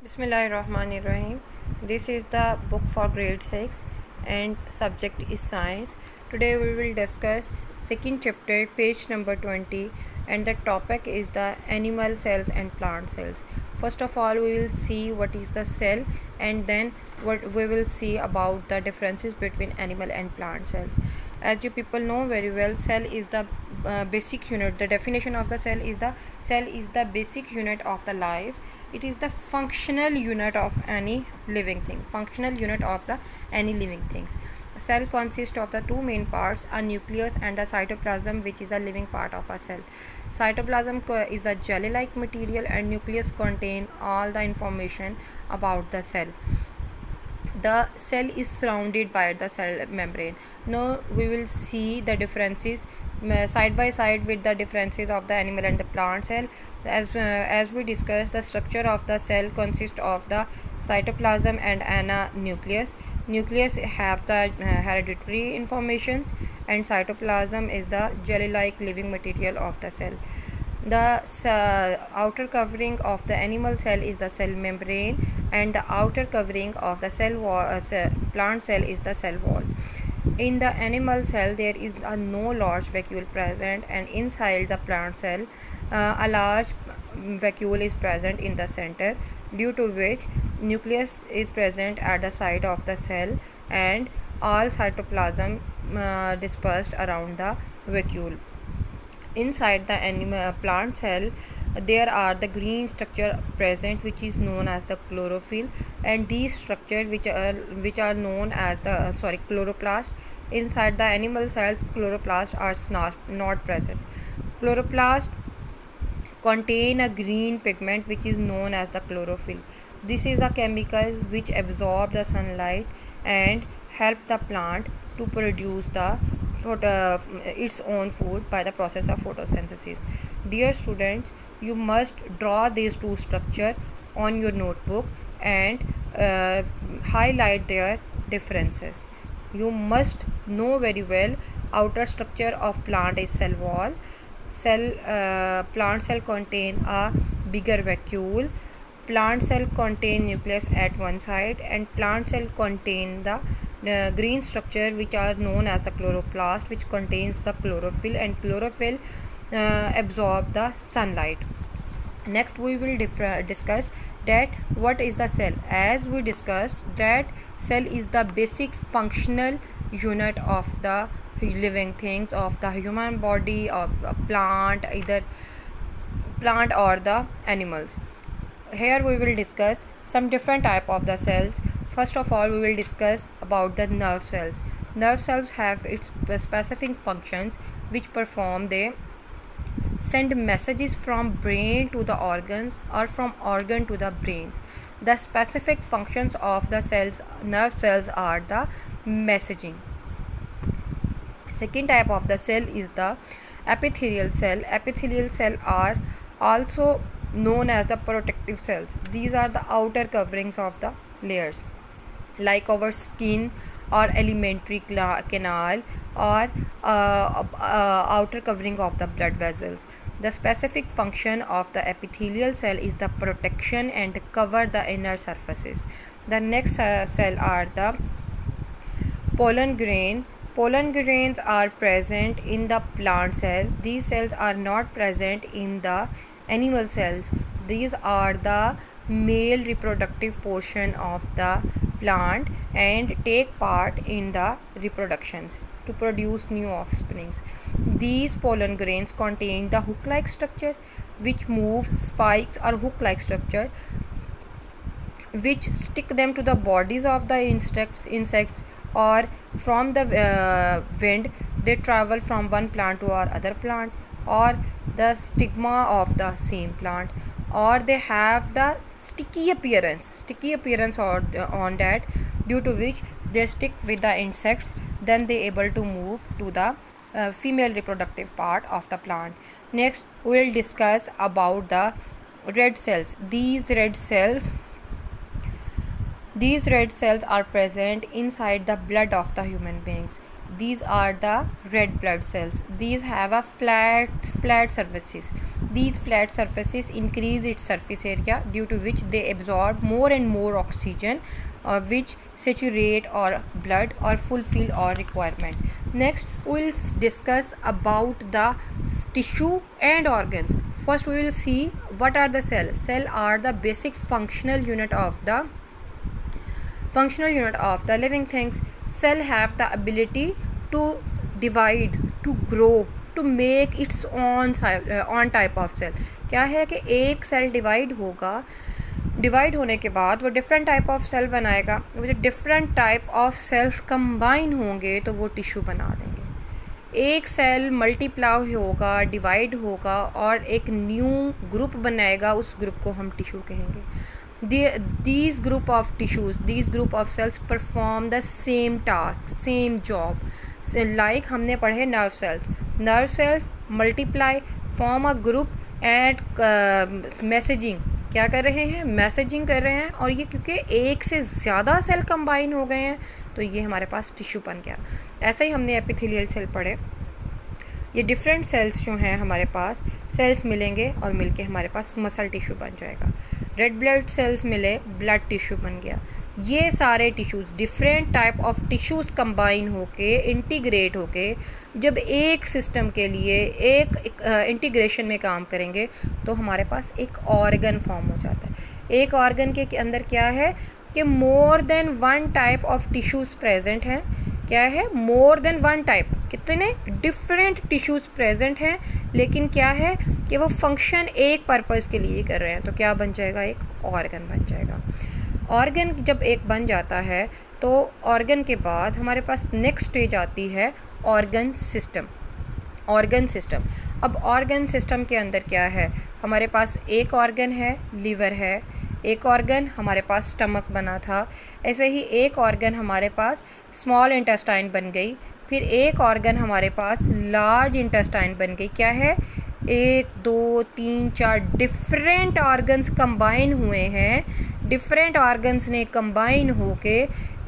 Bismillahirrahmanirrahim. This is the book for grade 6 and subject is science. Today we will discuss second chapter page number 20 and the topic is the animal cells and plant cells. First of all we will see what is the cell and then what we will see about the differences between animal and plant cells. As you people know very well, cell is the basic unit. The definition of the cell is the basic unit of the life. It is the functional unit of any living thing. Functional unit of the any living things. A cell consists of the two main parts, a nucleus and the cytoplasm, which is a living part of a cell. Cytoplasm is a jelly-like material and nucleus contain all the information about the cell. The cell is surrounded by the cell membrane. Now we will see the differences side by side with the differences of the animal and the plant cell. As we discussed, the structure of the cell consists of the cytoplasm and a nucleus. Nucleus have the hereditary informations and cytoplasm is the jelly-like living material of the cell. The outer covering of the animal cell is the cell membrane and the outer covering of the plant cell is the cell wall. In the animal cell there is no large vacuole present, and inside the plant cell a large vacuole is present in the center, due to which nucleus is present at the side of the cell and all cytoplasm dispersed around the vacuole. Inside the plant cell there are the green structure present, which is known as the chlorophyll, and these structures which are known as the chloroplast. Inside the animal cells, chloroplast are not present. Chloroplast contain a green pigment which is known as the chlorophyll. This is a chemical which absorb the sunlight and help the plant to produce its own food by the process of photosynthesis. Dear students, you must draw these two structures on your notebook and highlight their differences. You must know very well outer structure of plant is cell wall. Plant cell contain a bigger vacuole. Plant cell contain nucleus at one side, and plant cell contain the green structure which are known as the chloroplast, which contains the chlorophyll, and chlorophyll absorb the sunlight. Next we will discuss that what is the cell. As we discussed that cell is the basic functional unit of the living things, of the human body, of a plant, either plant or the animals. Here we will discuss some different type of the cells. First of all we will discuss about the nerve cells. Nerve cells have its specific functions which perform. They send messages from brain to the organs or from organ to the brains. The specific functions of the nerve cells are the messaging. Second type of the cell is the epithelial cell. Epithelial cell are also known as the protective cells. These are the outer coverings of the layers, like our skin or alimentary canal or outer covering of the blood vessels. The specific function of the epithelial cell is the protection and cover the inner surfaces. The next cell are the pollen grain. Pollen grains are present in the plant cell. These cells are not present in the animal cells. These are the male reproductive portion of the plant and take part in the reproductions to produce new offsprings. These pollen grains contain the hook-like structure which moves spikes or hook-like structure which stick them to the bodies of the insects, or from the wind they travel from one plant to our other plant, or the stigma of the same plant, or they have the sticky appearance on that, due to which they stick with the insects. Then they able to move to the female reproductive part of the plant. Next we will discuss about the red cells. These red cells are present inside the blood of the human beings. These are the red blood cells. These have a flat surfaces. These flat surfaces increase its surface area, due to which they absorb more and more oxygen, which saturate our blood or fulfill our requirement. Next, we will discuss about the tissue and organs. First, we will see what are the cells. Cell are the basic functional unit of the living things. Cell have the ability to divide, to grow, to make its own type of cell. क्या है कि एक cell divide होने के बाद वो different type of cell बनाएगा. वो जो different type of cells combine होंगे तो वो टिश्यू बना देंगे. एक सेल मल्टीप्लाई होगा, डिवाइड होगा और एक न्यू ग्रुप बनाएगा. उस ग्रुप को हम टिश्यू कहेंगे. These group of tissues, these group of cells perform the same task, same job. So, like हमने पढ़े nerve cells. Nerve cells multiply, form a group and messaging. क्या कर रहे हैं? मैसेजिंग कर रहे हैं. और ये क्योंकि एक से ज़्यादा सेल कंबाइन हो गए हैं तो ये हमारे पास टिश्यू बन गया. ऐसे ही हमने एपिथेलियल सेल पढ़े. ये डिफरेंट सेल्स जो हैं हमारे पास, सेल्स मिलेंगे और मिलके हमारे पास मसल टिश्यू बन जाएगा. रेड ब्लड सेल्स मिले, ब्लड टिश्यू बन गया. ये सारे tissues, different type of tissues combine होके, इंटीग्रेट होके जब एक सिस्टम के लिए एक इंटीग्रेशन में काम करेंगे तो हमारे पास एक ऑर्गन फॉर्म हो जाता है. एक ऑर्गन के अंदर क्या है कि more than one type of tissues present हैं. क्या है? More than one type. कितने डिफरेंट टिश्यूज़ प्रेजेंट हैं, लेकिन क्या है कि वो फंक्शन एक पर्पज़ के लिए कर रहे हैं. तो क्या बन जाएगा? एक ऑर्गन बन जाएगा. ऑर्गन जब एक बन जाता है तो ऑर्गन के बाद हमारे पास नेक्स्ट स्टेज आती है ऑर्गन सिस्टम. अब ऑर्गन सिस्टम के अंदर क्या है? हमारे पास एक ऑर्गन है, लीवर है. एक ऑर्गन हमारे पास स्टमक बना था. ऐसे ही एक ऑर्गन हमारे पास स्मॉल इंटेस्टाइन बन गई. फिर एक ऑर्गन हमारे पास लार्ज इंटेस्टाइन बन गई. क्या है? 1 2 3 4 डिफरेंट ऑर्गन्स कंबाइन हुए हैं. डिफरेंट ऑर्गन्स ने कंबाइन होके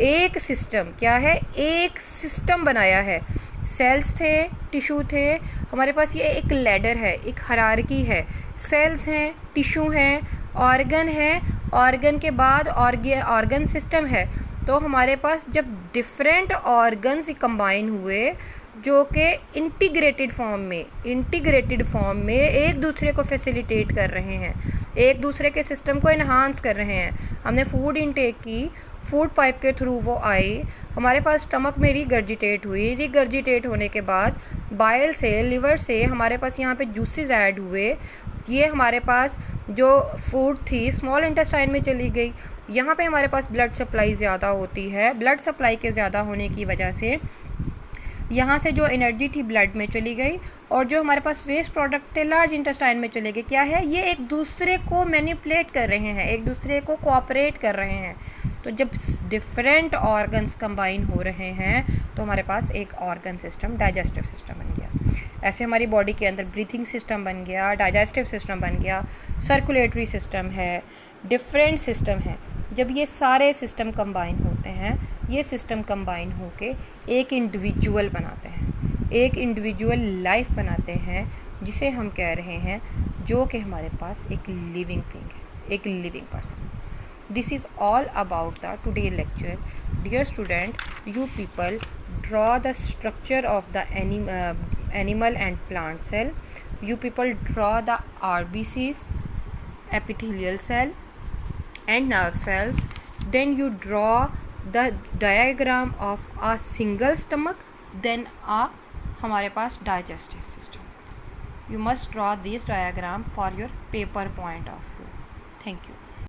एक सिस्टम, क्या है? एक सिस्टम बनाया है. सेल्स थे, टिश्यू थे. हमारे पास ये एक लैडर है, एक हायरार्की है. सेल्स हैं, टिश्यू हैं, ऑर्गन है. ऑर्गन के बाद ऑर्गन सिस्टम है. तो हमारे पास जब डिफरेंट ऑर्गन्स कंबाइन हुए जो कि इंटीग्रेटेड फॉर्म में एक दूसरे को फैसिलिटेट कर रहे हैं, एक दूसरे के सिस्टम को इन्हांस कर रहे हैं. हमने फूड इनटेक की, फूड पाइप के थ्रू वो आई, हमारे पास स्टमक में रिगर्जिटेट होने के बाद बाइल से, लिवर से हमारे पास यहाँ पे जूसेस ऐड हुए. ये हमारे पास जो फूड थी स्मॉल इंटेस्टाइन में चली गई. यहाँ पे हमारे पास ब्लड सप्लाई ज़्यादा होती है. ब्लड सप्लाई के ज़्यादा होने की वजह से यहाँ से जो एनर्जी थी ब्लड में चली गई और जो हमारे पास वेस्ट प्रोडक्ट थे लार्ज इंटेस्टाइन में चले गए. क्या है? ये एक दूसरे को मैनिपुलेट कर रहे हैं, एक दूसरे को कोऑपरेट कर रहे हैं. तो जब डिफरेंट ऑर्गन्स कंबाइन हो रहे हैं तो हमारे पास एक ऑर्गन सिस्टम, डाइजेस्टिव सिस्टम बन गया. ऐसे हमारी बॉडी के अंदर ब्रीथिंग सिस्टम बन गया, डाइजेस्टिव सिस्टम बन गया, सर्कुलेटरी सिस्टम है, डिफरेंट सिस्टम है. जब ये सारे सिस्टम कंबाइन होते हैं, ये सिस्टम कंबाइन होके एक इंडिविजुअल बनाते हैं, एक इंडिविजुअल लाइफ बनाते हैं, जिसे हम कह रहे हैं जो कि हमारे पास एक लिविंग थिंग है, एक living person. This is all about the today lecture. Dear student, you people draw the structure of the animal and plant cell. You people draw the RBCs, epithelial cell and nerve cells. Then you draw the diagram of a single stomach. Then हमारे पास digestive system. You must draw this diagram for your paper point of view. Thank you.